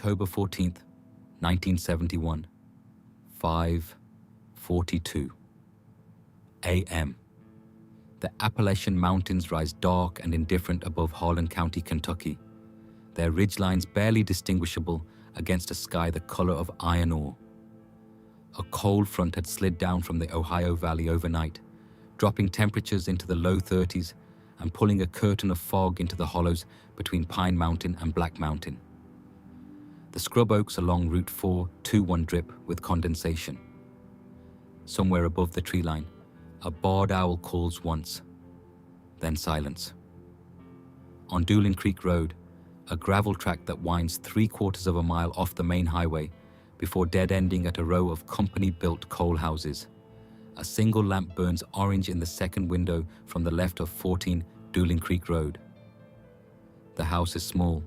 October 14th, 1971, 5:42 a.m. The Appalachian Mountains rise dark and indifferent above Harlan County, Kentucky, their ridgelines barely distinguishable against a sky the color of iron ore. A cold front had slid down from the Ohio Valley overnight, dropping temperatures into the low 30s and pulling a curtain of fog into the hollows between Pine Mountain and Black Mountain. The scrub oaks along Route 421 drip with condensation. Somewhere above the tree line, a barred owl calls once, then silence. On Doolin Creek Road, a gravel track that winds 3/4 of a mile off the main highway before dead-ending at a row of company-built coal houses. A single lamp burns orange in the second window from the left of 14 Doolin Creek Road. The house is small.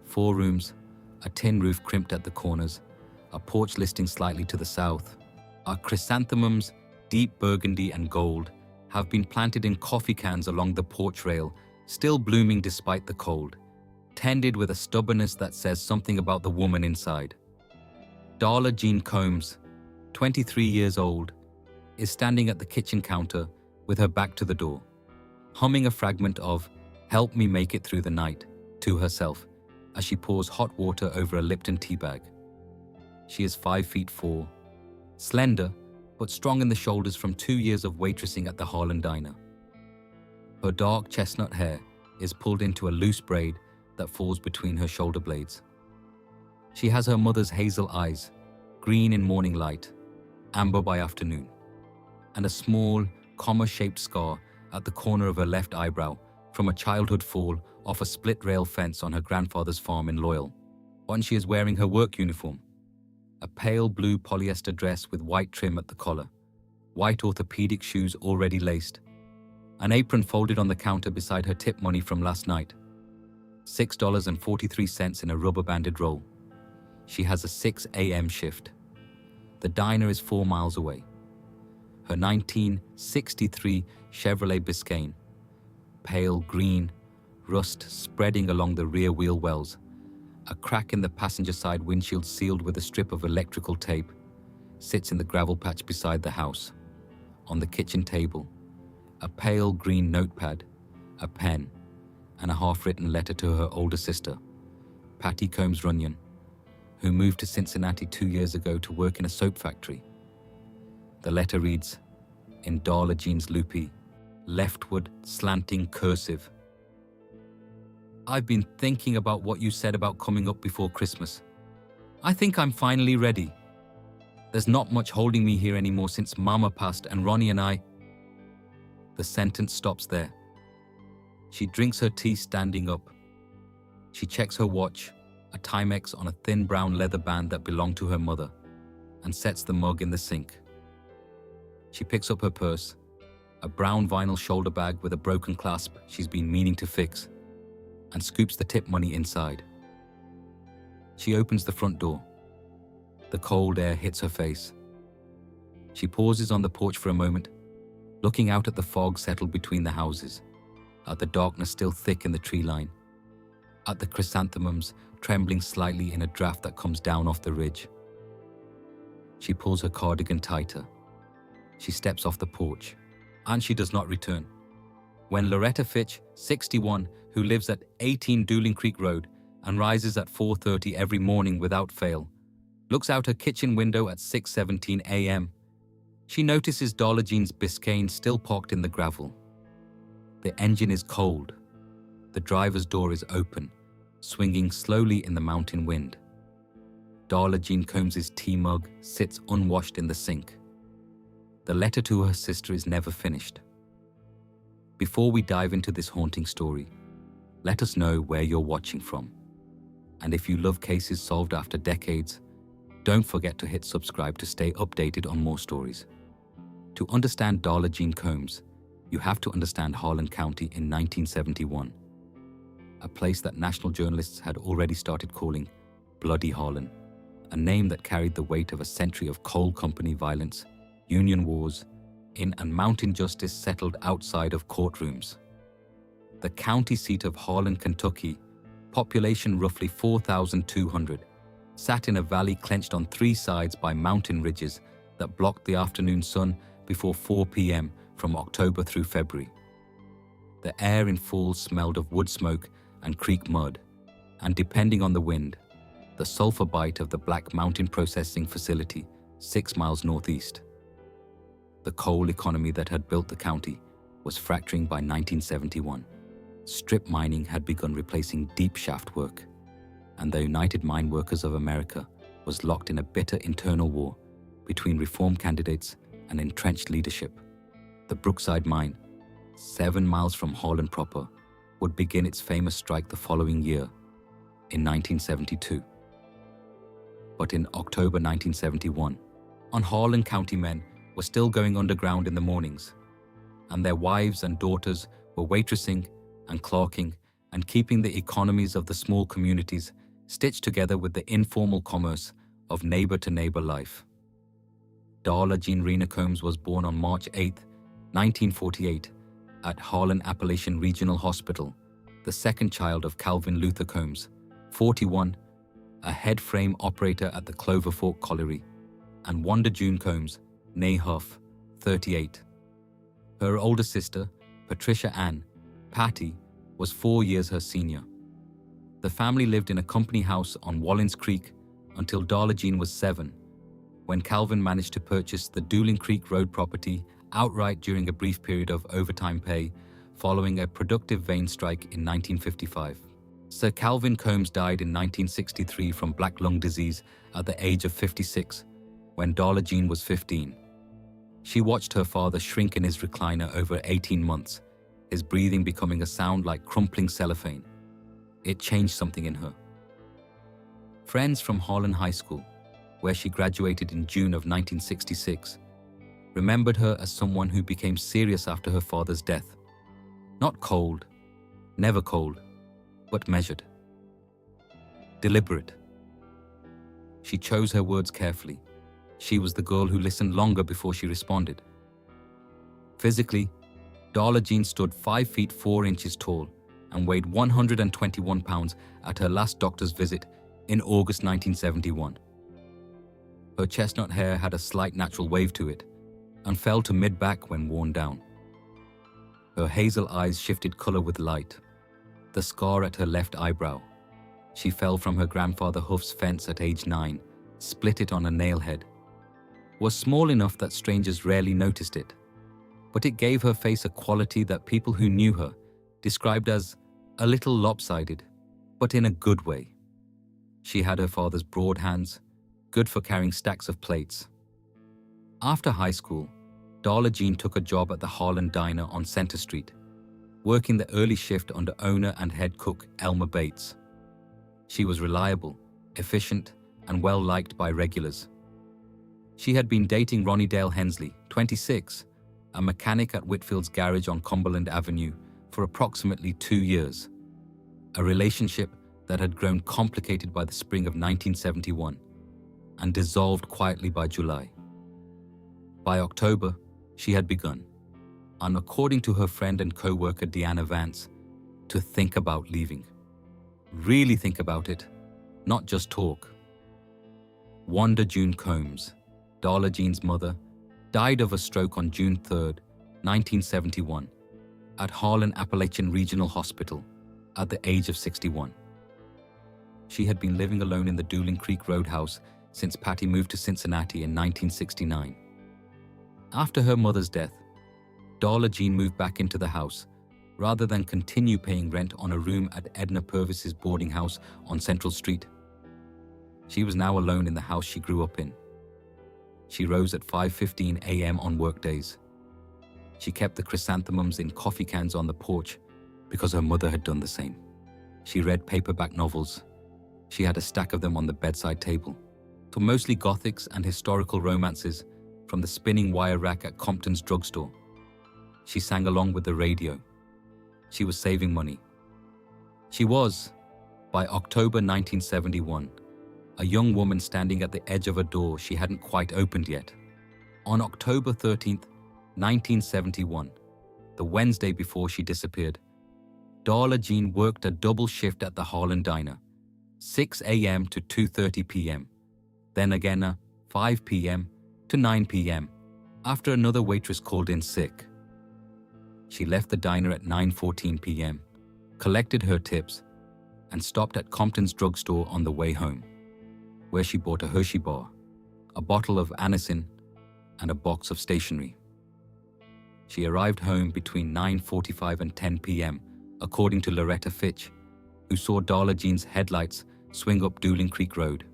4 rooms, a tin roof crimped at the corners, a porch listing slightly to the south. Our chrysanthemums, deep burgundy and gold, have been planted in coffee cans along the porch rail, still blooming despite the cold, tended with a stubbornness that says something about the woman inside. Darla Jean Combs, 23 years old, is standing at the kitchen counter with her back to the door, humming a fragment of "Help Me Make It Through the Night" to herself as she pours hot water over a Lipton tea bag. She is 5'4", slender but strong in the shoulders from 2 years of waitressing at the Harlan Diner. Her dark chestnut hair is pulled into a loose braid that falls between her shoulder blades. She has her mother's hazel eyes, green in morning light, amber by afternoon, and a small, comma-shaped scar at the corner of her left eyebrow from a childhood fall off a split-rail fence on her grandfather's farm in Loyal. When she is wearing her work uniform, a pale blue polyester dress with white trim at the collar, white orthopedic shoes already laced, an apron folded on the counter beside her tip money from last night, $6.43 in a rubber-banded roll. She has a 6 a.m. shift. The diner is 4 miles away. Her 1963 Chevrolet Biscayne, pale green, rust spreading along the rear wheel wells, a crack in the passenger side windshield sealed with a strip of electrical tape, sits in the gravel patch beside the house. On the kitchen table, a pale green notepad, a pen, and a half-written letter to her older sister, Patty Combs Runyon, who moved to Cincinnati 2 years ago to work in a soap factory. The letter reads, in Darla Jean's loopy, leftward slanting cursive, "I've been thinking about what you said about coming up before Christmas. I think I'm finally ready. There's not much holding me here anymore since Mama passed and Ronnie and I..." The sentence stops there. She drinks her tea standing up. She checks her watch, a Timex on a thin brown leather band that belonged to her mother, and sets the mug in the sink. She picks up her purse, a brown vinyl shoulder bag with a broken clasp she's been meaning to fix, and scoops the tip money inside. She opens the front door. The cold air hits her face. She pauses on the porch for a moment, looking out at the fog settled between the houses, at the darkness still thick in the tree line, at the chrysanthemums trembling slightly in a draft that comes down off the ridge. She pulls her cardigan tighter. She steps off the porch, and she does not return. When Loretta Fitch, 61, who lives at 18 Doolin Creek Road and rises at 4:30 every morning without fail, looks out her kitchen window at 6:17 a.m., she notices Darla Jean's Biscayne still parked in the gravel. The engine is cold. The driver's door is open, swinging slowly in the mountain wind. Darla Jean Combs' tea mug sits unwashed in the sink. The letter to her sister is never finished. Before we dive into this haunting story, let us know where you're watching from. And if you love cases solved after decades, don't forget to hit subscribe to stay updated on more stories. To understand Darla Jean Combs, you have to understand Harlan County in 1971, a place that national journalists had already started calling Bloody Harlan, a name that carried the weight of a century of coal company violence, union wars, and mountain justice settled outside of courtrooms. The county seat of Harlan, Kentucky, population roughly 4,200, sat in a valley clenched on three sides by mountain ridges that blocked the afternoon sun before 4 p.m. from October through February. The air in falls smelled of wood smoke and creek mud, and depending on the wind, the sulfur bite of the Black Mountain Processing Facility 6 miles northeast. The coal economy that had built the county was fracturing by 1971. Strip mining had begun replacing deep shaft work, and the United Mine Workers of America was locked in a bitter internal war between reform candidates and entrenched leadership. The Brookside Mine, 7 miles from Harlan proper, would begin its famous strike the following year, in 1972. But in October 1971, Harlan County men were still going underground in the mornings, and their wives and daughters were waitressing and clerking and keeping the economies of the small communities stitched together with the informal commerce of neighbor-to-neighbor life. Darla Jean Rena Combs was born on March 8, 1948, at Harlan Appalachian Regional Hospital, the second child of Calvin Luther Combs, 41, a head frame operator at the Clover Fork Colliery, and Wanda June Combs, née Huff, 38. Her older sister, Patricia Ann, Patty, was 4 years her senior. The family lived in a company house on Wallins Creek until Darla Jean was 7, when Calvin managed to purchase the Dooling Creek Road property outright during a brief period of overtime pay following a productive vein strike in 1955. Sir Calvin Combs died in 1963 from black lung disease at the age of 56, when Darla Jean was 15. She watched her father shrink in his recliner over 18 months, his breathing becoming a sound like crumpling cellophane. It changed something in her. Friends from Harlan High School, where she graduated in June of 1966, remembered her as someone who became serious after her father's death. Not cold, never cold, but measured. Deliberate. She chose her words carefully. She was the girl who listened longer before she responded. Physically, Darla Jean stood 5 feet 4 inches tall and weighed 121 pounds at her last doctor's visit in August 1971. Her chestnut hair had a slight natural wave to it and fell to mid-back when worn down. Her hazel eyes shifted color with light. The scar at her left eyebrow. She fell from her grandfather Huff's fence at age 9, split it on a nail head. Was small enough that strangers rarely noticed it, but it gave her face a quality that people who knew her described as a little lopsided, but in a good way. She had her father's broad hands, good for carrying stacks of plates. After high school, Darla Jean took a job at the Harlan Diner on Center Street, working the early shift under owner and head cook Elmer Bates. She was reliable, efficient, and well-liked by regulars. She had been dating Ronnie Dale Hensley, 26, a mechanic at Whitfield's garage on Cumberland Avenue, for approximately 2 years, a relationship that had grown complicated by the spring of 1971 and dissolved quietly by July. By October, she had begun, and according to her friend and co-worker Deanna Vance, to think about leaving. Really think about it, not just talk. Wanda June Combs, Darla Jean's mother, died of a stroke on June 3, 1971, at Harlan Appalachian Regional Hospital at the age of 61. She had been living alone in the Dooling Creek Roadhouse since Patty moved to Cincinnati in 1969. After her mother's death, Darla Jean moved back into the house rather than continue paying rent on a room at Edna Purvis's boarding house on Central Street. She was now alone in the house she grew up in. She rose at 5:15 a.m. on workdays. She kept the chrysanthemums in coffee cans on the porch because her mother had done the same. She read paperback novels. She had a stack of them on the bedside table, to mostly gothics and historical romances from the spinning wire rack at Compton's drugstore. She sang along with the radio. She was saving money. She was, by October 1971, a young woman standing at the edge of a door she hadn't quite opened yet. On October 13th, 1971, the Wednesday before she disappeared, Darla Jean worked a double shift at the Harlan Diner, 6 a.m. to 2:30 p.m., then again a 5 p.m. to 9 p.m. after another waitress called in sick. She left the diner at 9:14 p.m., collected her tips, and stopped at Compton's drugstore on the way home, where she bought a Hershey bar, a bottle of anisin, and a box of stationery. She arrived home between 9:45 and 10 p.m., according to Loretta Fitch, who saw Darla Jean's headlights swing up Dooling Creek Road.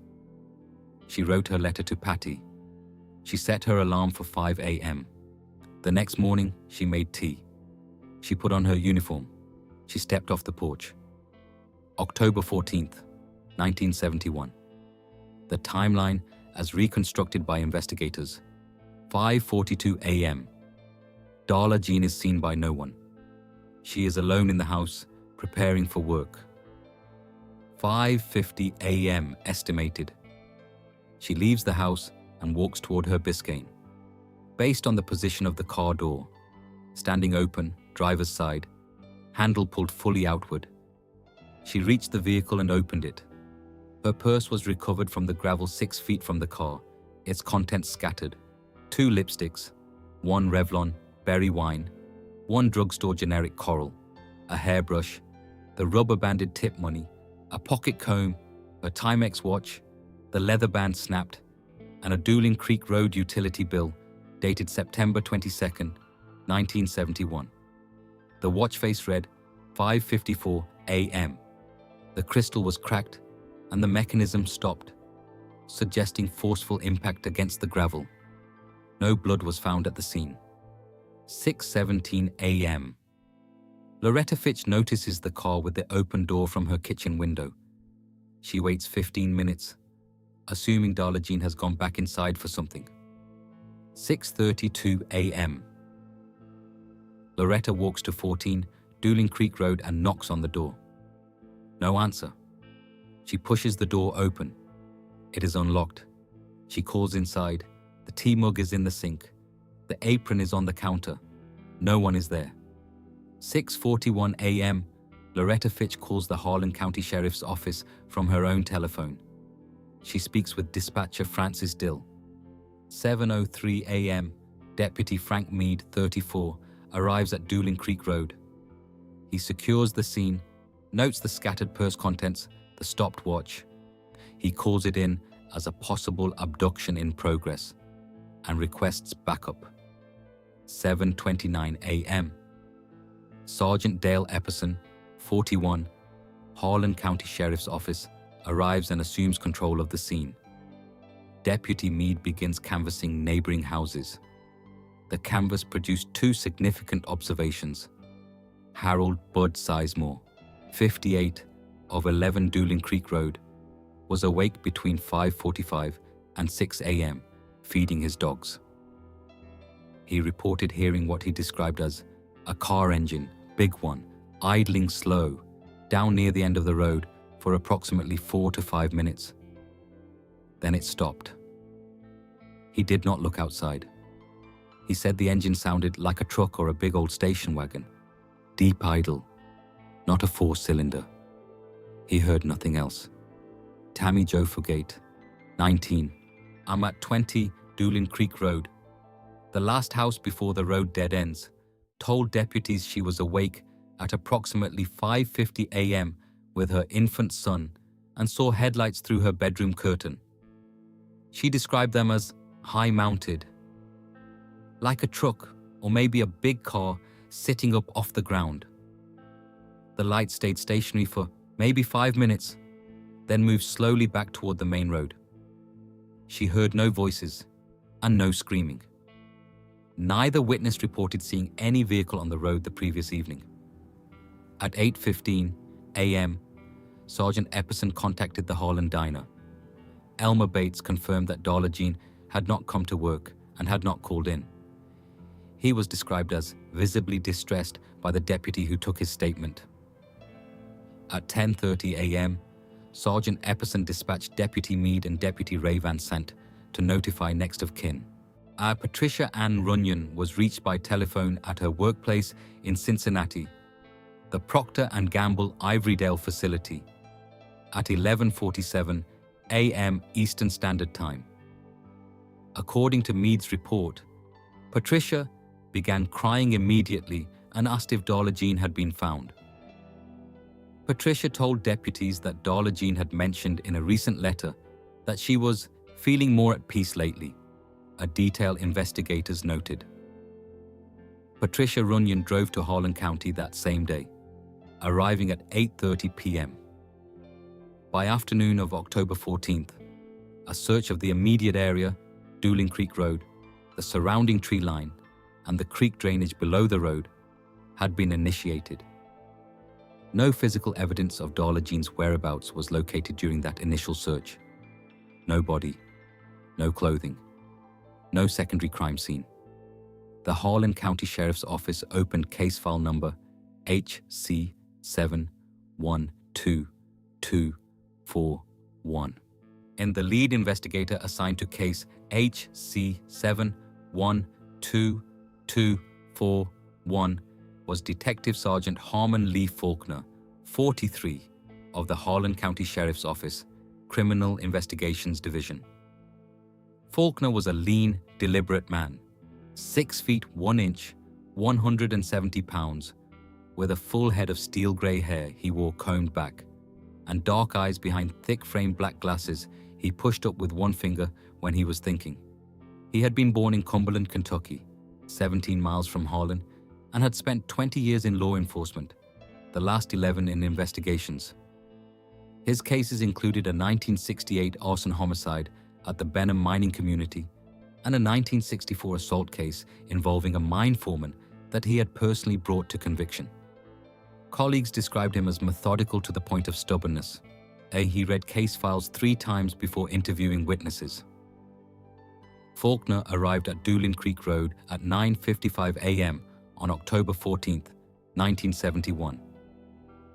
She wrote her letter to Patty. She set her alarm for 5 a.m. The next morning, she made tea. She put on her uniform. She stepped off the porch. October 14th, 1971. The timeline as reconstructed by investigators. 5:42 a.m. Darla Jean is seen by no one. She is alone in the house, preparing for work. 5:50 a.m. estimated. She leaves the house and walks toward her Biscayne. Based on the position of the car door, standing open, driver's side, handle pulled fully outward, she reached the vehicle and opened it. Her purse was recovered from the gravel 6 feet from the car, its contents scattered. 2 lipsticks, 1 Revlon berry wine, 1 drugstore generic coral, a hairbrush, the rubber-banded tip money, a pocket comb, a Timex watch, the leather band snapped, and a Dooling Creek Road utility bill dated September 22, 1971. The watch face read 5:54 a.m. The crystal was cracked and the mechanism stopped, suggesting forceful impact against the gravel. No blood was found at the scene. 6:17 a.m. Loretta Fitch notices the car with the open door from her kitchen window. She waits 15 minutes, assuming Darla Jean has gone back inside for something. 6:32 a.m. Loretta walks to 14 Dooling Creek Road and knocks on the door. No answer. She pushes the door open. It is unlocked. She calls inside. The tea mug is in the sink. The apron is on the counter. No one is there. 6:41 a.m. Loretta Fitch calls the Harlan County Sheriff's Office from her own telephone. She speaks with dispatcher Francis Dill. 7:03 a.m. Deputy Frank Meade, 34, arrives at Dooling Creek Road. He secures the scene, notes the scattered purse contents, the stopped watch. He calls it in as a possible abduction in progress and requests backup. 7:29 a.m. Sergeant Dale Epperson, 41, Harlan County Sheriff's Office, arrives and assumes control of the scene. Deputy Meade begins canvassing neighboring houses. The canvass produced 2 significant observations. Harold Bud Sizemore, 58, of 11 Dooling Creek Road, was awake between 5:45 and 6 a.m., feeding his dogs. He reported hearing what he described as a car engine, big one, idling slow, down near the end of the road for approximately 4 to 5 minutes. Then it stopped. He did not look outside. He said the engine sounded like a truck or a big old station wagon. Deep idle, not a 4-cylinder. He heard nothing else. Tammy Jo Fugate, 19. I'm at 20 Dooling Creek Road. The last house before the road dead ends. Told deputies she was awake at approximately 5:50 a.m. with her infant son and saw headlights through her bedroom curtain. She described them as high-mounted, like a truck or maybe a big car sitting up off the ground. The light stayed stationary for maybe 5 minutes, then moved slowly back toward the main road. She heard no voices and no screaming. Neither witness reported seeing any vehicle on the road the previous evening. At 8:15 a.m., Sergeant Epperson contacted the Harlan Diner. Elmer Bates confirmed that Darla Jean had not come to work and had not called in. He was described as visibly distressed by the deputy who took his statement. At 10:30 a.m., Sergeant Epperson dispatched Deputy Meade and Deputy Ray Van Sant to notify next of kin. Patricia Ann Runyon was reached by telephone at her workplace in Cincinnati. the Procter & Gamble Ivorydale facility, at 11:47 a.m. Eastern Standard Time. According to Meade's report, Patricia began crying immediately and asked if Darla Jean had been found. Patricia told deputies that Darla Jean had mentioned in a recent letter that she was feeling more at peace lately, a detail investigators noted. Patricia Runyon drove to Harlan County that same day, arriving at 8:30 p.m. By afternoon of October 14th, a search of the immediate area, Dooling Creek Road, the surrounding tree line, and the creek drainage below the road had been initiated. No physical evidence of Darla Jean's whereabouts was located during that initial search. No body, no clothing, no secondary crime scene. The Harlan County Sheriff's Office opened case file number HC712241. And the lead investigator assigned to case HC712241 was Detective Sergeant Harmon Lee Faulkner, 43, of the Harlan County Sheriff's Office, Criminal Investigations Division. Faulkner was a lean, deliberate man, 6 feet 1 inch, 170 pounds, with a full head of steel grey hair he wore combed back, and dark eyes behind thick-framed black glasses he pushed up with one finger when he was thinking. He had been born in Cumberland, Kentucky, 17 miles from Harlan, and had spent 20 years in law enforcement, the last 11 in investigations. His cases included a 1968 arson homicide at the Benham mining community and a 1964 assault case involving a mine foreman that he had personally brought to conviction. Colleagues described him as methodical to the point of stubbornness. He read case files 3 times before interviewing witnesses. Faulkner arrived at Dooling Creek Road at 9:55 a.m. on October 14, 1971.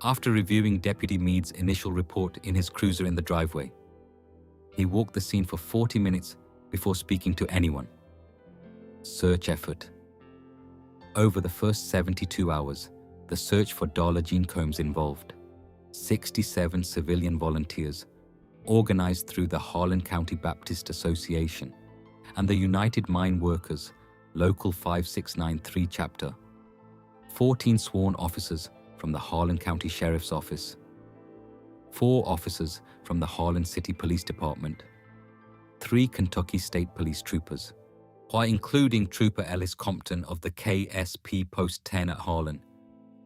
After reviewing Deputy Meade's initial report in his cruiser in the driveway, he walked the scene for 40 minutes before speaking to anyone. Search effort. Over the first 72 hours, the search for Darla Jean Combs involved 67 civilian volunteers organized through the Harlan County Baptist Association and the United Mine Workers Local 5693 chapter, 14 sworn officers from the Harlan County Sheriff's Office, 4 officers from the Harlan City Police Department, 3 Kentucky State Police troopers, while including Trooper Ellis Compton of the KSP Post 10 at Harlan,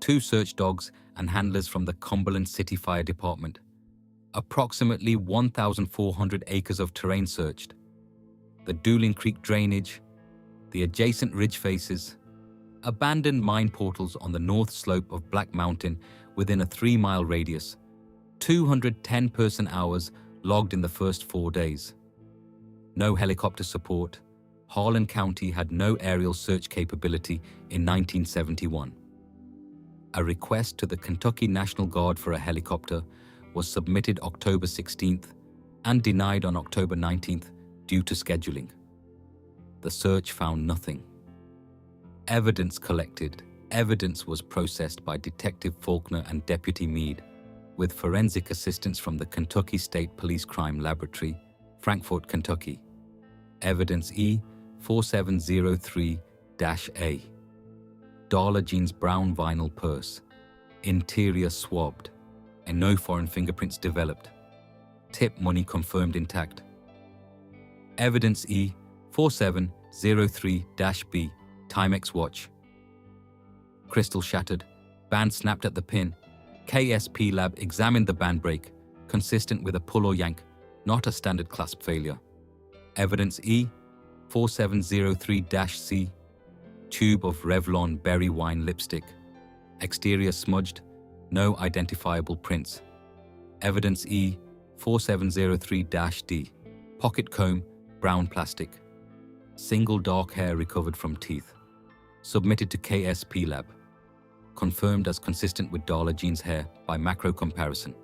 2 search dogs and handlers from the Cumberland City Fire Department. Approximately 1,400 acres of terrain searched. The Dooling Creek drainage, the adjacent ridge faces, abandoned mine portals on the north slope of Black Mountain within a 3-mile radius, 210 person-hours logged in the first 4 days. No helicopter support. Harlan County had no aerial search capability in 1971. A request to the Kentucky National Guard for a helicopter was submitted October 16th and denied on October 19th due to scheduling. The search found nothing. Evidence collected. Evidence was processed by Detective Faulkner and Deputy Meade, with forensic assistance from the Kentucky State Police Crime Laboratory, Frankfort, Kentucky. Evidence E4703-A. Darla Jean's brown vinyl purse, interior swabbed, and no foreign fingerprints developed. Tip money confirmed intact. Evidence E4703-B, Timex watch. Crystal shattered, band snapped at the pin. KSP lab examined the band break, consistent with a pull or yank, not a standard clasp failure. Evidence E4703-C, tube of Revlon berry wine lipstick. Exterior smudged, no identifiable prints. Evidence E4703-D, pocket comb, brown plastic. Single dark hair recovered from teeth. Submitted to KSP lab. Confirmed as consistent with Darla Jean's hair by macro comparison.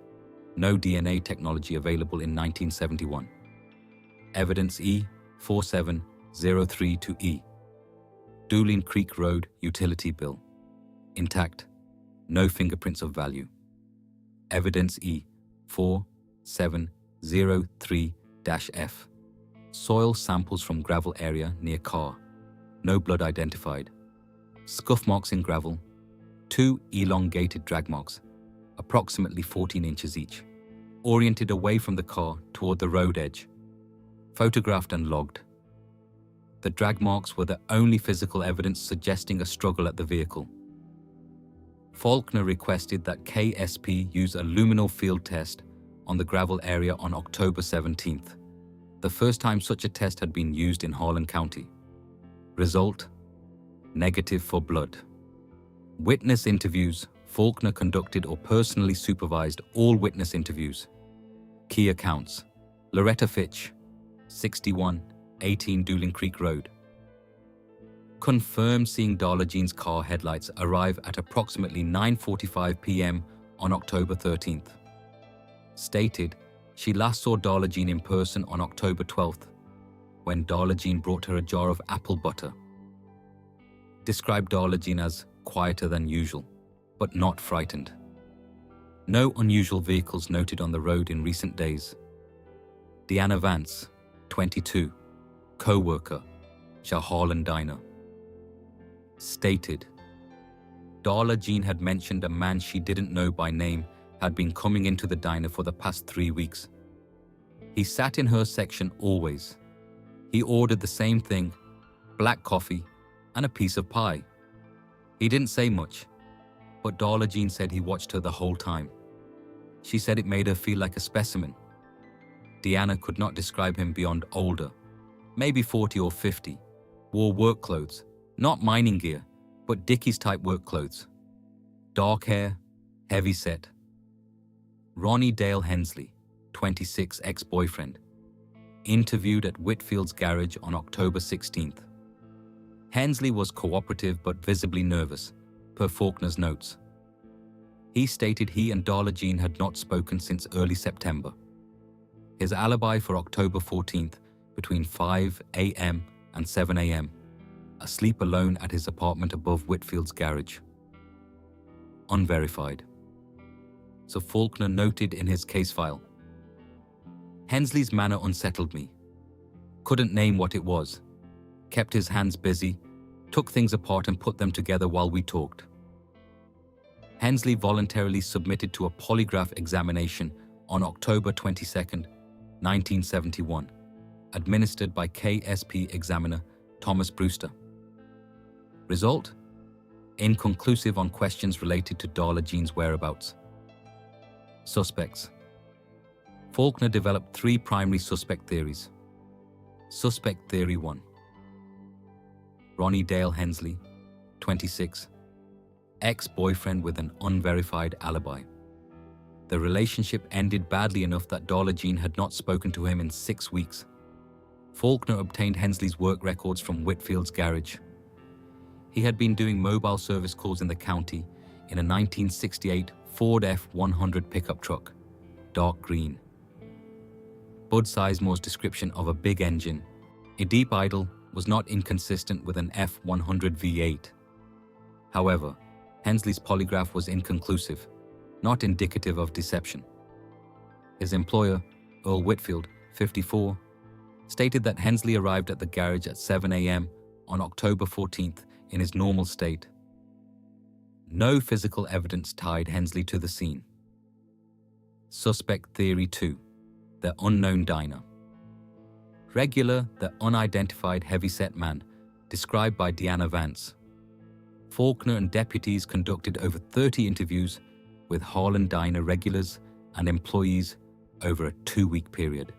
No DNA technology available in 1971. Evidence E4703-E. Dooling Creek Road utility bill. Intact. No fingerprints of value. Evidence E4703-F. Soil samples from gravel area near car. No blood identified. Scuff marks in gravel. 2 elongated drag marks, approximately 14 inches each, oriented away from the car toward the road edge. Photographed and logged. The drag marks were the only physical evidence suggesting a struggle at the vehicle. Faulkner requested that KSP use a luminol field test on the gravel area on October 17th, the first time such a test had been used in Harlan County. Result: negative for blood. Witness interviews. Faulkner conducted or personally supervised all witness interviews. Key accounts: Loretta Fitch, 6118 Doolin Creek Road. Confirmed seeing Darla Jean's car headlights arrive at approximately 9:45 p.m. on October 13th. Stated she last saw Darla Jean in person on October 12th, when Darla Jean brought her a jar of apple butter. Described Darla Jean as quieter than usual, but not frightened. No unusual vehicles noted on the road in recent days. Deanna Vance, 22, co-worker, Harlan Diner. Stated Darla Jean had mentioned a man she didn't know by name had been coming into the diner for the past 3 weeks. He sat in her section always. He ordered the same thing, black coffee and a piece of pie. He didn't say much, but Darla Jean said he watched her the whole time. She said it made her feel like a specimen. Deanna could not describe him beyond older, maybe 40 or 50, wore work clothes, not mining gear, but Dickies-type work clothes. Dark hair, heavy set. Ronnie Dale Hensley, 26, ex-boyfriend. Interviewed at Whitfield's garage on October 16th. Hensley was cooperative but visibly nervous, per Faulkner's notes. He stated he and Darla Jean had not spoken since early September. His alibi for October 14th, between 5 a.m. and 7 a.m., asleep alone at his apartment above Whitfield's garage. Unverified. So Faulkner noted in his case file, Hensley's manner unsettled me. Couldn't name what it was. Kept his hands busy, took things apart and put them together while we talked. Hensley voluntarily submitted to a polygraph examination on October 22, 1971, administered by KSP examiner Thomas Brewster. Result: inconclusive on questions related to Darla Jean's whereabouts. Suspects. Faulkner developed 3 primary suspect theories. Suspect Theory 1. Ronnie Dale Hensley, 26, ex-boyfriend with an unverified alibi. The relationship ended badly enough that Darla Jean had not spoken to him in 6 weeks. Faulkner obtained Hensley's work records from Whitfield's garage. He had been doing mobile service calls in the county in a 1968 Ford F-100 pickup truck, dark green. Bud Sizemore's description of a big engine, a deep idle, was not inconsistent with an F-100 V8. However, Hensley's polygraph was inconclusive, not indicative of deception. His employer, Earl Whitfield, 54, stated that Hensley arrived at the garage at 7 a.m. on October 14th in his normal state. No physical evidence tied Hensley to the scene. Suspect Theory 2. The unknown diner. Regular, the unidentified heavy-set man, described by Deanna Vance. Faulkner and deputies conducted over 30 interviews with Harlan Diner regulars and employees over a 2-week period.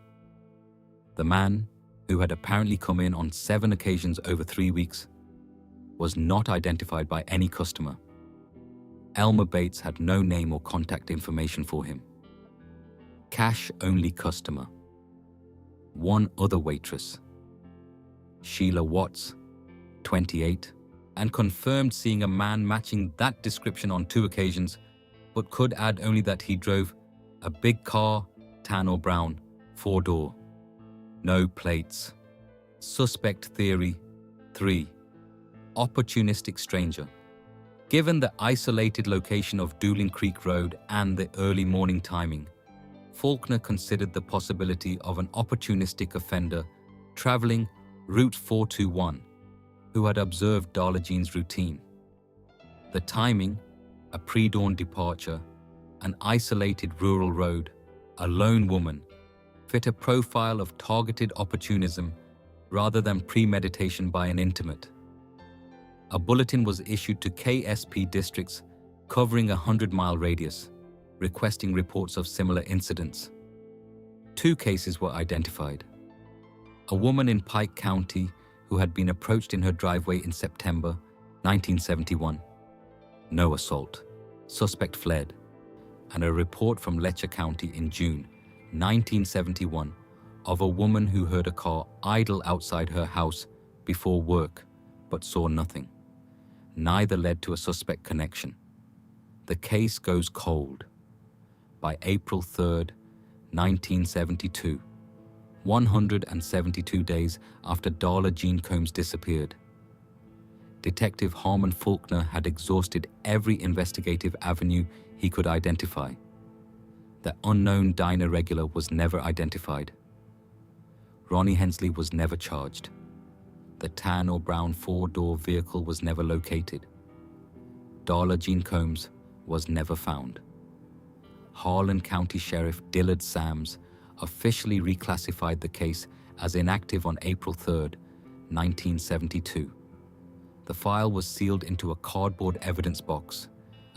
The man, who had apparently come in on 7 occasions over 3 weeks, was not identified by any customer. Elmer Bates had no name or contact information for him. Cash-only customer. 1 other waitress, Sheila Watts, 28, and confirmed seeing a man matching that description on 2 occasions, but could add only that he drove a big car, tan or brown, 4-door. No plates. Suspect Theory 3. Opportunistic stranger. Given the isolated location of Dooling Creek Road and the early morning timing, Faulkner considered the possibility of an opportunistic offender traveling Route 421 who had observed Darla Jean's routine. The timing, a pre-dawn departure, an isolated rural road, a lone woman, fit a profile of targeted opportunism rather than premeditation by an intimate. A bulletin was issued to KSP districts covering a 100-mile radius, requesting reports of similar incidents. 2 cases were identified. A woman in Pike County who had been approached in her driveway in September 1971. No assault. Suspect fled. And a report from Letcher County in June 1971 of a woman who heard a car idle outside her house before work but saw nothing. Neither led to a suspect connection. The case goes cold. By April 3rd, 1972, 172 days after Darla Jean Combs disappeared, Detective Harlan Faulkner had exhausted every investigative avenue he could identify. The unknown diner regular was never identified. Ronnie Hensley was never charged. The tan or brown 4-door vehicle was never located. Darla Jean Combs was never found. Harlan County Sheriff Dillard Sams officially reclassified the case as inactive on April 3rd, 1972. The file was sealed into a cardboard evidence box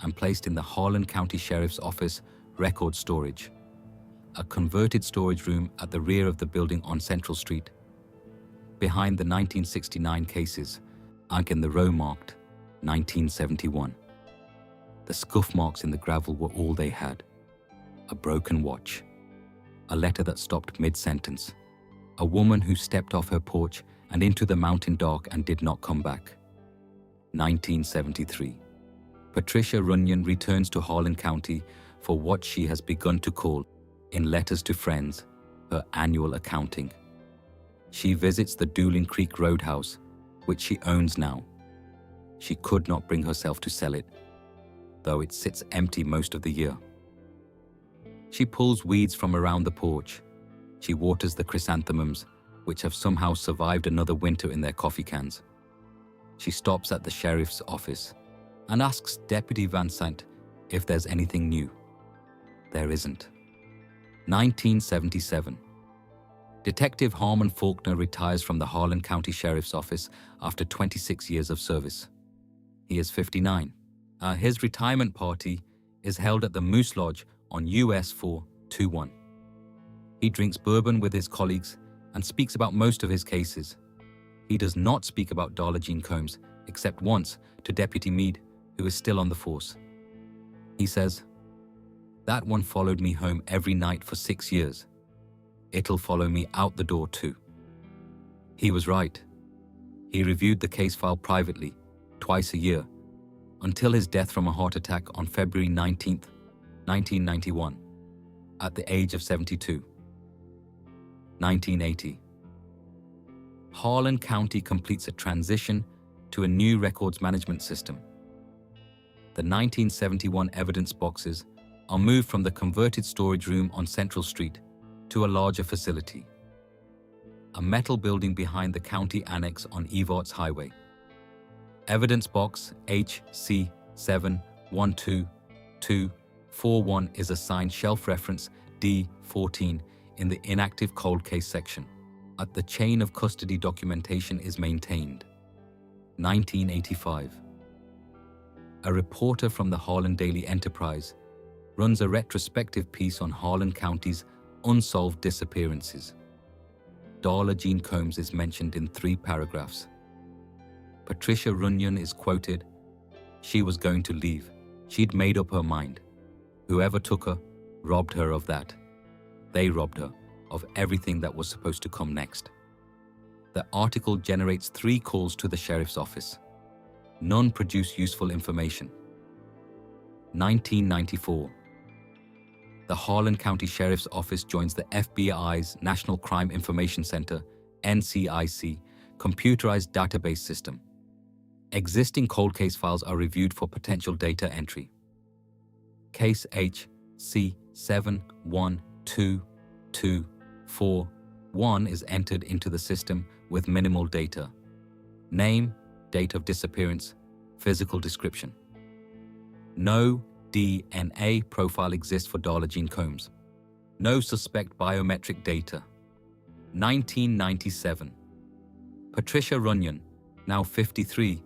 and placed in the Harlan County Sheriff's Office record storage, a converted storage room at the rear of the building on Central Street. Behind the 1969 cases, and in the row marked 1971. The scuff marks in the gravel were all they had. A broken watch, a letter that stopped mid-sentence, a woman who stepped off her porch and into the mountain dark and did not come back. 1973. Patricia Runyon returns to Harlan County for what she has begun to call, in letters to friends, her annual accounting. She visits the Dooling Creek Roadhouse, which she owns now. She could not bring herself to sell it, though it sits empty most of the year. She pulls weeds from around the porch. She waters the chrysanthemums, which have somehow survived another winter in their coffee cans. She stops at the sheriff's office and asks Deputy Van Sant if there's anything new. There isn't. 1977. Detective Harlan Faulkner retires from the Harlan County Sheriff's Office after 26 years of service. He is 59. His retirement party is held at the Moose Lodge on US 421. He drinks bourbon with his colleagues and speaks about most of his cases. He does not speak about Darla Jean Combs, except once to Deputy Meade, who is still on the force. He says, "That one followed me home every night for 6 years. It'll follow me out the door too." He was right. He reviewed the case file privately, twice a year, until his death from a heart attack on February 19th, 1991, at the age of 72. 1980. Harlan County completes a transition to a new records management system. The 1971 evidence boxes are moved from the converted storage room on Central Street to a larger facility, a metal building behind the county annex on Evarts Highway. Evidence box HC712241 is assigned shelf reference D14 in the inactive cold case section. The chain of custody documentation is maintained. 1985. A reporter from the Harlan Daily Enterprise runs a retrospective piece on Harlan County's unsolved disappearances. Darla Jean Combs is mentioned in 3 paragraphs. Patricia Runyon is quoted, "She was going to leave. She'd made up her mind. Whoever took her robbed her of that. They robbed her of everything that was supposed to come next." The article generates 3 calls to the sheriff's office. None produce useful information. 1994. The Harlan County Sheriff's Office joins the FBI's National Crime Information Center, NCIC, computerized database system. Existing cold case files are reviewed for potential data entry. Case HC712241 is entered into the system with minimal data. Name, date of disappearance, physical description. No DNA profile exists for Darla Jean Combs. No suspect biometric data. 1997. Patricia Runyon, now 53,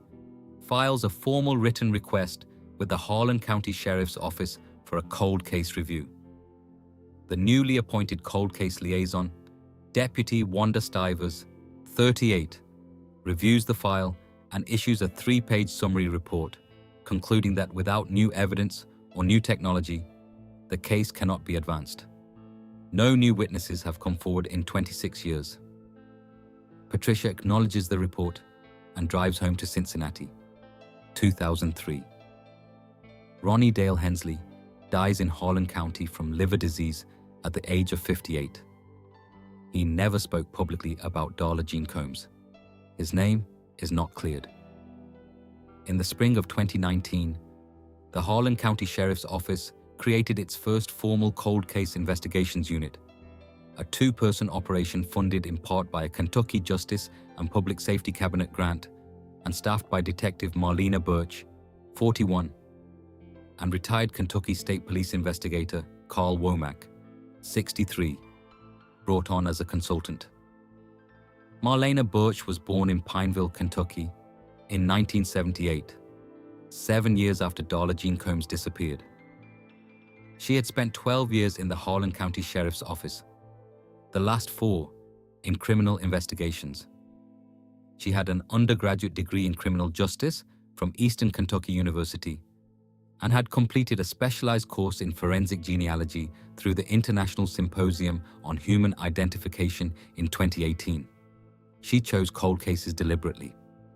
files a formal written request with the Harlan County Sheriff's Office for a cold case review. The newly appointed cold case liaison, Deputy Wanda Stivers, 38, reviews the file and issues a 3-page summary report, concluding that without new evidence or new technology, the case cannot be advanced. No new witnesses have come forward in 26 years. Patricia acknowledges the report and drives home to Cincinnati. 2003. Ronnie Dale Hensley dies in Harlan County from liver disease at the age of 58. He never spoke publicly about Darla Jean Combs. His name is not cleared. In the spring of 2019, the Harlan County Sheriff's Office created its first formal cold case investigations unit, a 2-person operation funded in part by a Kentucky Justice and Public Safety Cabinet grant and staffed by Detective Marlena Birch, 41, and retired Kentucky State Police investigator Carl Womack, 63, brought on as a consultant. Marlena Birch was born in Pineville, Kentucky, in 1978, 7 years after Darla Jean Combs disappeared. She had spent 12 years in the Harlan County Sheriff's Office, the last 4 in criminal investigations. She had an undergraduate degree in criminal justice from Eastern Kentucky University and had completed a specialized course in forensic genealogy through the International Symposium on Human Identification in 2018. She chose cold cases deliberately.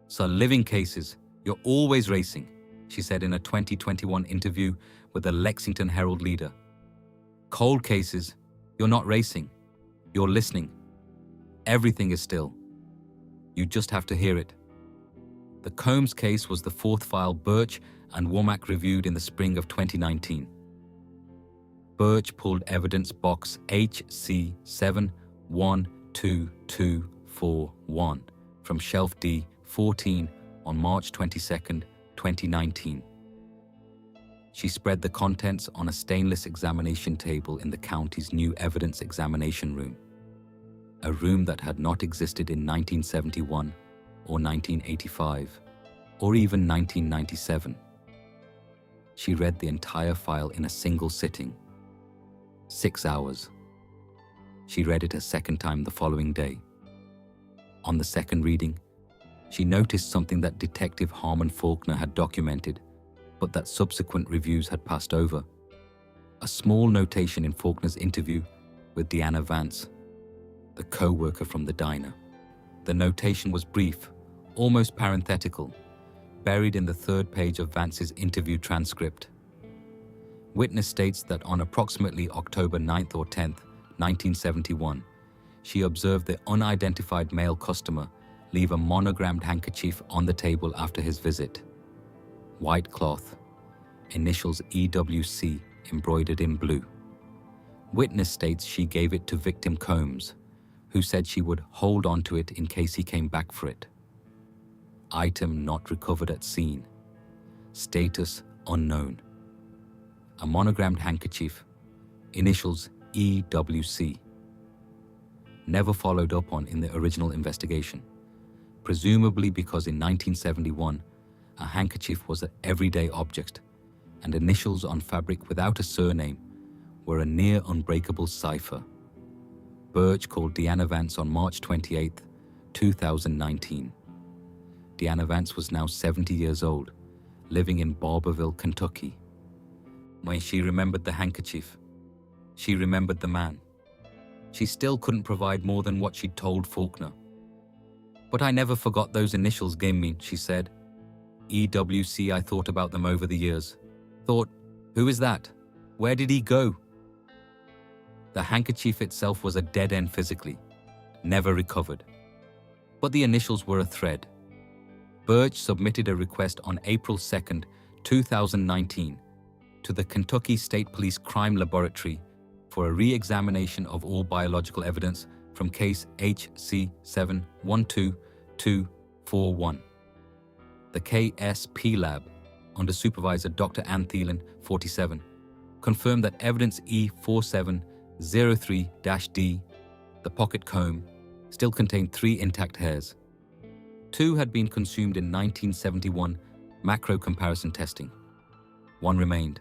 "So living cases, you're always racing," she said in a 2021 interview with the Lexington Herald Leader. "Cold cases, you're not racing, you're listening. Everything is still. You just have to hear it." The Combs case was the 4th file Birch and Womack reviewed in the spring of 2019. Birch pulled evidence box HC712241 from shelf D14 on March 22, 2019. She spread the contents on a stainless examination table in the county's new evidence examination room, a room that had not existed in 1971 or 1985 or even 1997. She read the entire file in a single sitting. 6 hours. She read it a second time the following day. On the second reading, she noticed something that Detective Harmon Faulkner had documented, but that subsequent reviews had passed over. A small notation in Faulkner's interview with Deanna Vance, the co-worker from the diner. The notation was brief, almost parenthetical, buried in the 3rd page of Vance's interview transcript. Witness states that on approximately October 9th or 10th, 1971, she observed the unidentified male customer leave a monogrammed handkerchief on the table after his visit. White cloth, initials EWC embroidered in blue. Witness states she gave it to victim Combs, who said she would hold on to it in case he came back for it. Item not recovered at scene. Status unknown. A monogrammed handkerchief, initials EWC. Never followed up on in the original investigation, presumably because in 1971, a handkerchief was an everyday object, and initials on fabric without a surname were a near unbreakable cipher. Birch called Deanna Vance on March 28, 2019. Deanna Vance was now 70 years old, living in Barberville, Kentucky. When she remembered the handkerchief, she remembered the man. She still couldn't provide more than what she'd told Faulkner. "But I never forgot those initials gave me," she said. "EWC, I thought about them over the years. Thought, who is that? Where did he go?" The handkerchief itself was a dead end physically, never recovered. But the initials were a thread. Birch submitted a request on April 2, 2019, to the Kentucky State Police Crime Laboratory for a re-examination of all biological evidence from case HC 712241. The KSP lab, under supervisor Dr. Ann Thielen, 47, confirmed that evidence E4703-D, the pocket comb, still contained 3 intact hairs. 2 had been consumed in 1971 macro comparison testing. 1 remained.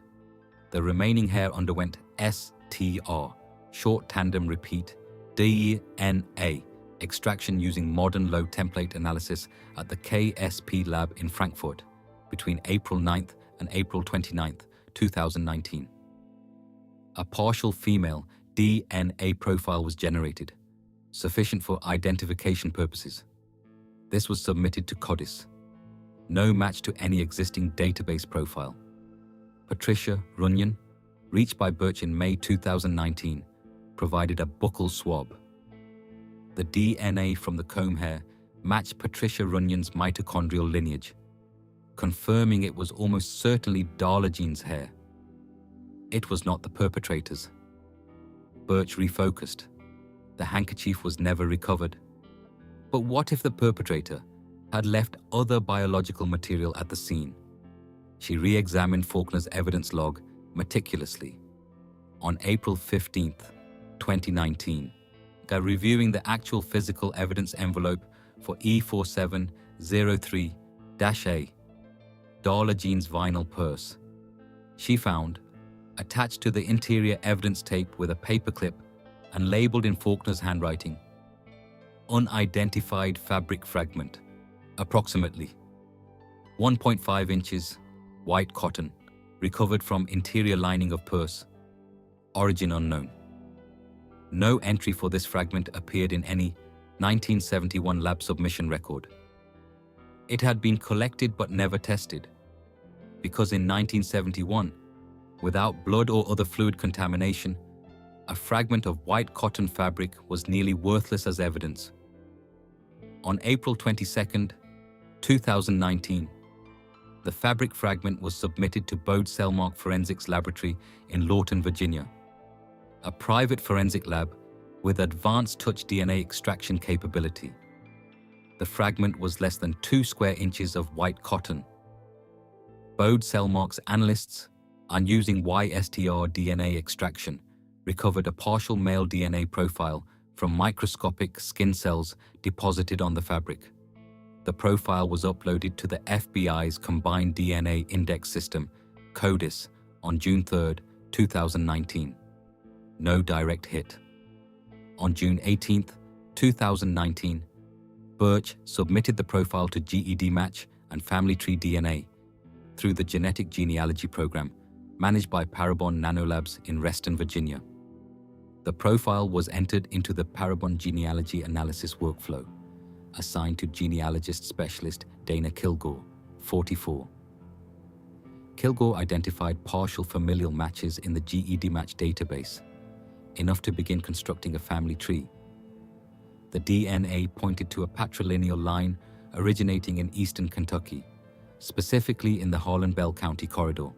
The remaining hair underwent STR, short tandem repeat, DNA, extraction using modern low template analysis at the KSP lab in Frankfurt between April 9th and April 29th, 2019. A partial female DNA profile was generated, sufficient for identification purposes. This was submitted to CODIS. No match to any existing database profile. Patricia Runyon, reached by Birch in May 2019, provided a buccal swab. The DNA from the comb hair matched Patricia Runyon's mitochondrial lineage, confirming it was almost certainly Darla Jean's hair. It was not the perpetrator's. Birch refocused. The handkerchief was never recovered. But what if the perpetrator had left other biological material at the scene? She re-examined Faulkner's evidence log meticulously. On April 15th, 2019, reviewing the actual physical evidence envelope for E4703-A, Darla Jean's vinyl purse, she found, attached to the interior evidence tape with a paperclip and labeled in Faulkner's handwriting, unidentified fabric fragment, approximately 1.5 inches, white cotton, recovered from interior lining of purse, origin unknown. No entry for this fragment appeared in any 1971 lab submission record. It had been collected but never tested, because in 1971, without blood or other fluid contamination, a fragment of white cotton fabric was nearly worthless as evidence. On April 22, 2019, the fabric fragment was submitted to Bode Cellmark Forensics Laboratory in Lawton, Virginia, a private forensic lab with advanced touch DNA extraction capability. The fragment was less than 2 square inches of white cotton. Bode Cellmark's analysts, and using YSTR DNA extraction, recovered a partial male DNA profile from microscopic skin cells deposited on the fabric. The profile was uploaded to the FBI's Combined DNA Index System, CODIS, on June 3, 2019. No direct hit. On June 18, 2019, Birch submitted the profile to GED Match and Family Tree DNA through the Genetic Genealogy program managed by Parabon Nanolabs in Reston, Virginia. The profile was entered into the Parabon genealogy analysis workflow, assigned to genealogist specialist Dana Kilgore, 44. Kilgore identified partial familial matches in the GED Match database, enough to begin constructing a family tree. The DNA pointed to a patrilineal line originating in eastern Kentucky, specifically in the Harlan County corridor.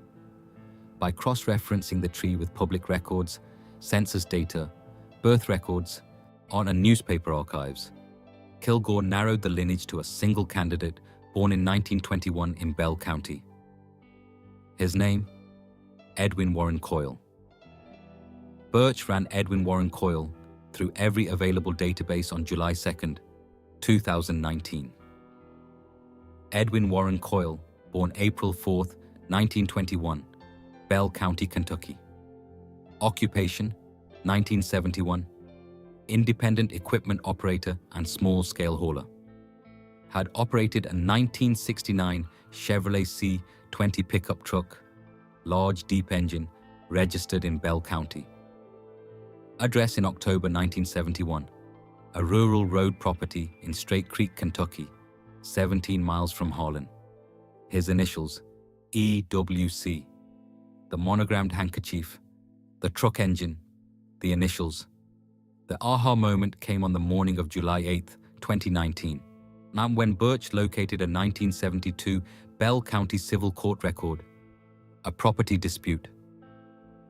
By cross-referencing the tree with public records, census data, birth records, and newspaper archives, Kilgore narrowed the lineage to a single candidate born in 1921 in Bell County. His name? Edwin Warren Coyle. Birch ran Edwin Warren Coyle through every available database on July 2, 2019. Edwin Warren Coyle, born April 4, 1921, Bell County, Kentucky. Occupation, 1971, independent equipment operator and small-scale hauler. Had operated a 1969 Chevrolet C20 pickup truck, large deep engine, registered in Bell County. Address in October 1971, a rural road property in Straight Creek, Kentucky, 17 miles from Harlan. His initials, EWC. The monogrammed handkerchief, the truck engine, the initials. The aha moment came on the morning of July 8, 2019. And when Birch located a 1972 Bell County Civil Court record, a property dispute,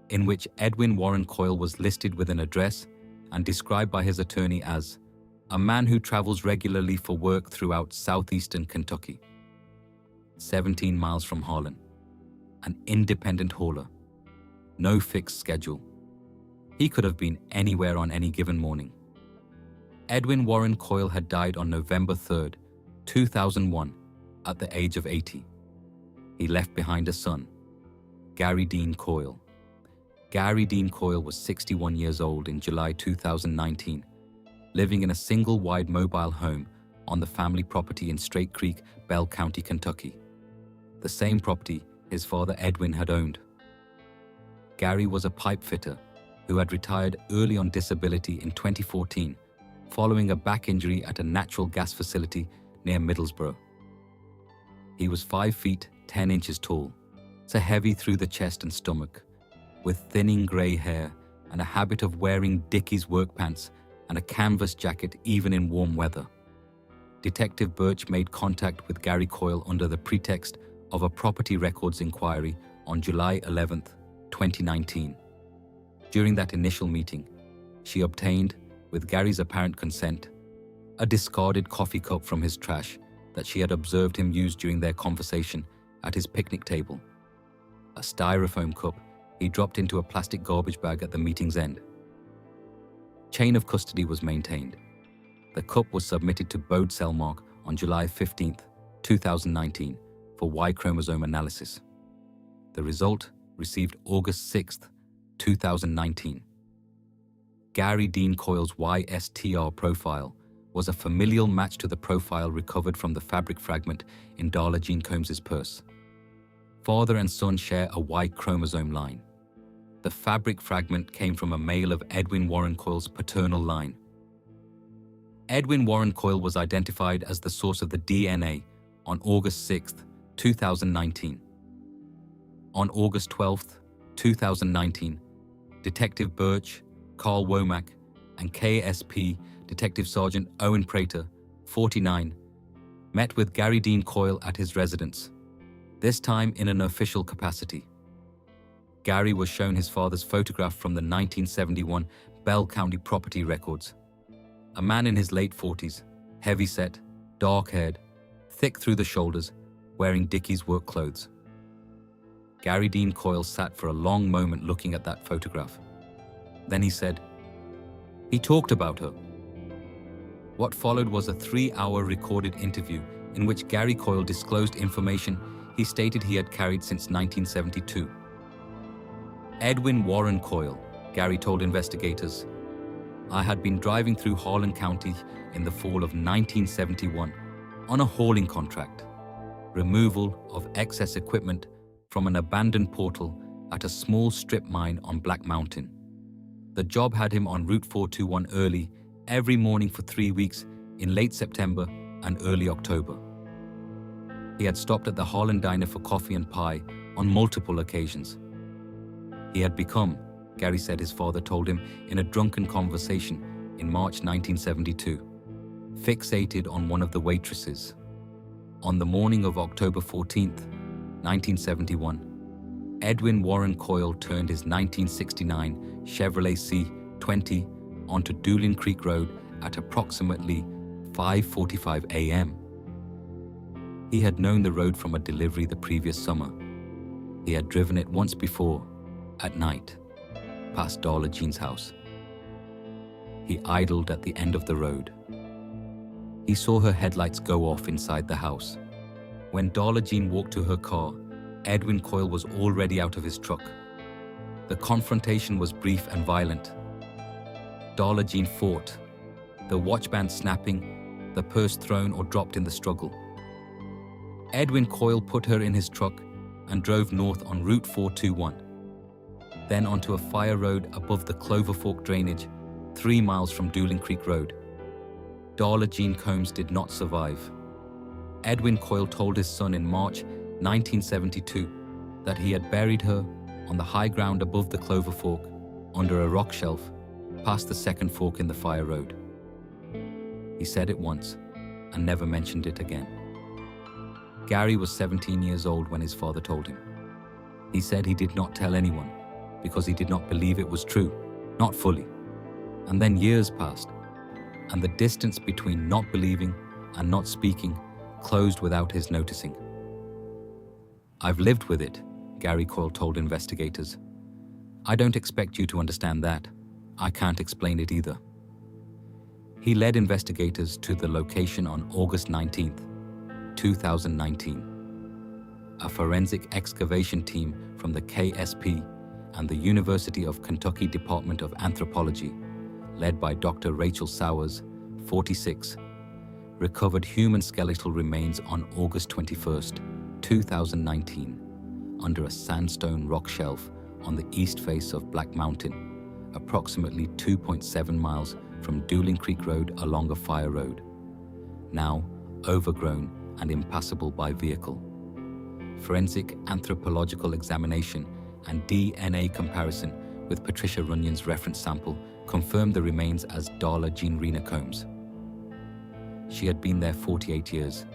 in which Edwin Warren Coyle was listed with an address and described by his attorney as a man who travels regularly for work throughout southeastern Kentucky, 17 miles from Harlan, an independent hauler, no fixed schedule. He could have been anywhere on any given morning. Edwin Warren Coyle had died on November 3, 2001, at the age of 80. He left behind a son, Gary Dean Coyle. Gary Dean Coyle was 61 years old in July 2019, living in a single-wide mobile home on the family property in Straight Creek, Bell County, Kentucky, the same property his father Edwin had owned. Gary was a pipe fitter who had retired early on disability in 2014 following a back injury at a natural gas facility near Middlesbrough. He was 5 feet 10 inches tall, so heavy through the chest and stomach, with thinning grey hair and a habit of wearing Dickies work pants and a canvas jacket even in warm weather. Detective Birch made contact with Gary Coyle under the pretext of a property records inquiry on July 11, 2019. During that initial meeting, she obtained, with Gary's apparent consent, a discarded coffee cup from his trash that she had observed him use during their conversation at his picnic table, a styrofoam cup he dropped into a plastic garbage bag at the meeting's end. Chain of custody was maintained. The cup was submitted to Bode Cellmark on July 15, 2019 for Y chromosome analysis. The result received August 6, 2019. Gary Dean Coyle's YSTR profile was a familial match to the profile recovered from the fabric fragment in Darla Jean Combs's purse. Father and son share a Y chromosome line. The fabric fragment came from a male of Edwin Warren Coyle's paternal line. Edwin Warren Coyle was identified as the source of the DNA on August 6, 2019. On August 12, 2019, Detective Birch, Carl Womack, and KSP Detective Sergeant Owen Prater, 49, met with Gary Dean Coyle at his residence, this time in an official capacity. Gary was shown his father's photograph from the 1971 Bell County property records. A man in his late 40s, heavy-set, dark-haired, thick through the shoulders, wearing Dickies work clothes. Gary Dean Coyle sat for a long moment looking at that photograph. Then he said, "He talked about her." What followed was a 3-hour recorded interview in which Gary Coyle disclosed information he stated he had carried since 1972. Edwin Warren Coyle, Gary told investigators, "I had been driving through Harlan County in the fall of 1971 on a hauling contract, removal of excess equipment from an abandoned portal at a small strip mine on Black Mountain. The job had him on Route 421 early every morning for 3 weeks in late September and early October. He had stopped at the Harlan Diner for coffee and pie on multiple occasions. He had become," Gary said his father told him in a drunken conversation in March 1972, "fixated on one of the waitresses." On the morning of October 14, 1971, Edwin Warren Coyle turned his 1969 Chevrolet C20 onto Doolin Creek Road at approximately 5:45 a.m. He had known the road from a delivery the previous summer. He had driven it once before, at night, past Darla Jean's house. He idled at the end of the road. He saw her headlights go off inside the house. When Darla Jean walked to her car, Edwin Coyle was already out of his truck. The confrontation was brief and violent. Darla Jean fought, the watch band snapping, the purse thrown or dropped in the struggle. Edwin Coyle put her in his truck and drove north on Route 421, then onto a fire road above the Clover Fork drainage, 3 miles from Doolin Creek Road. Darla Jean Combs did not survive. Edwin Coyle told his son in March 1972 that he had buried her on the high ground above the Clover Fork, under a rock shelf, past the second fork in the fire road. He said it once, and never mentioned it again. Gary was 17 years old when his father told him. He said he did not tell anyone because he did not believe it was true, not fully. And then years passed, and the distance between not believing and not speaking closed without his noticing. "I've lived with it," Gary Coyle told investigators. "I don't expect you to understand that. I can't explain it either." He led investigators to the location on August 19th, 2019. A forensic excavation team from the KSP and the University of Kentucky Department of Anthropology, led by Dr. Rachel Sowers, 46, recovered human skeletal remains on August 21st, 2019, under a sandstone rock shelf on the east face of Black Mountain, approximately 2.7 miles from Dooling Creek Road along a fire road, now overgrown and impassable by vehicle. Forensic anthropological examination and DNA comparison with Patricia Runyon's reference sample confirmed the remains as Darla Jean Rena Combs. She had been there 48 years.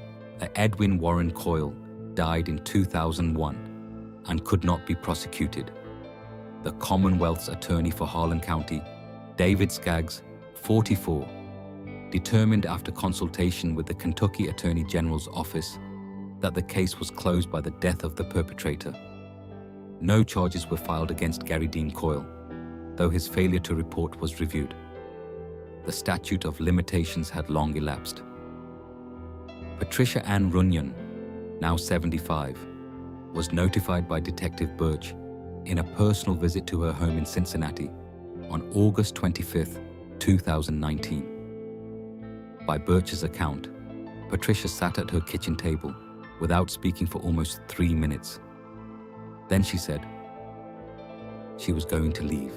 Edwin Warren Coyle died in 2001 and could not be prosecuted. The Commonwealth's attorney for Harlan County, David Skaggs, 44, determined after consultation with the Kentucky Attorney General's office that the case was closed by the death of the perpetrator. No charges were filed against Gary Dean Coyle, though his failure to report was reviewed. The statute of limitations had long elapsed. Patricia Ann Runyon, now 75, was notified by Detective Birch in a personal visit to her home in Cincinnati on August 25th, 2019. By Birch's account, Patricia sat at her kitchen table without speaking for almost 3 minutes. Then she said she was going to leave.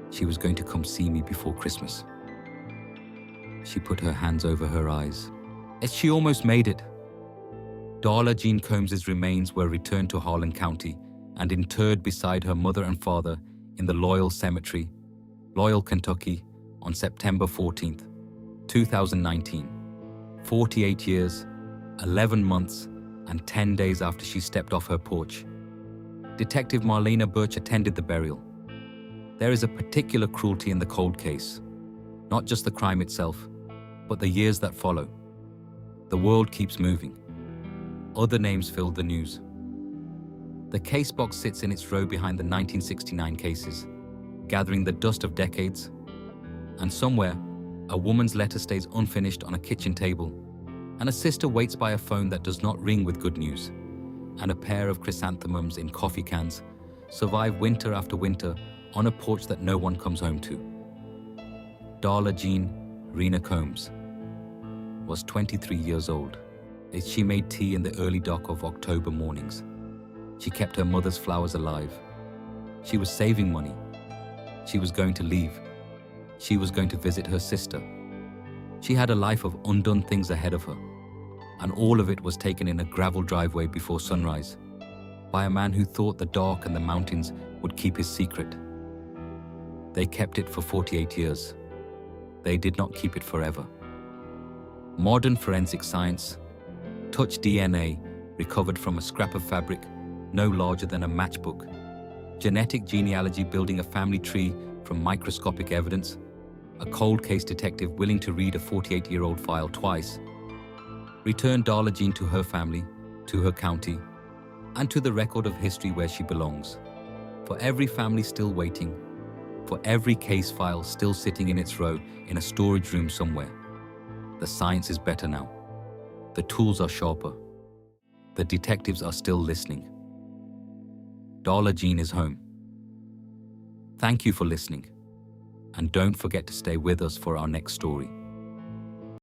She was going to come see me before Christmas. She put her hands over her eyes. She almost made it. Darla Jean Combs' remains were returned to Harlan County and interred beside her mother and father in the Loyal Cemetery, Loyal, Kentucky, on September 14th, 2019, 48 years, 11 months, and 10 days after she stepped off her porch. Detective Marlena Birch attended the burial. There is a particular cruelty in the cold case, not just the crime itself, but the years that follow. The world keeps moving. Other names filled the news. The case box sits in its row behind the 1969 cases, gathering the dust of decades. And somewhere, a woman's letter stays unfinished on a kitchen table, and a sister waits by a phone that does not ring with good news, and a pair of chrysanthemums in coffee cans survive winter after winter on a porch that no one comes home to. Darla Jean Rena Combs was 23 years old. She made tea in the early dark of October mornings. She kept her mother's flowers alive. She was saving money. She was going to leave. She was going to visit her sister. She had a life of undone things ahead of her, and all of it was taken in a gravel driveway before sunrise by a man who thought the dark and the mountains would keep his secret. They kept it for 48 years. They did not keep it forever. Modern forensic science, touch DNA recovered from a scrap of fabric no larger than a matchbook, genetic genealogy building a family tree from microscopic evidence, a cold case detective willing to read a 48-year-old file twice, returned Darla Jean to her family, to her county, and to the record of history where she belongs. For every family still waiting, for every case file still sitting in its row in a storage room somewhere. The science is better now. The tools are sharper. The detectives are still listening. Darla Jean is home. Thank you for listening, and don't forget to stay with us for our next story.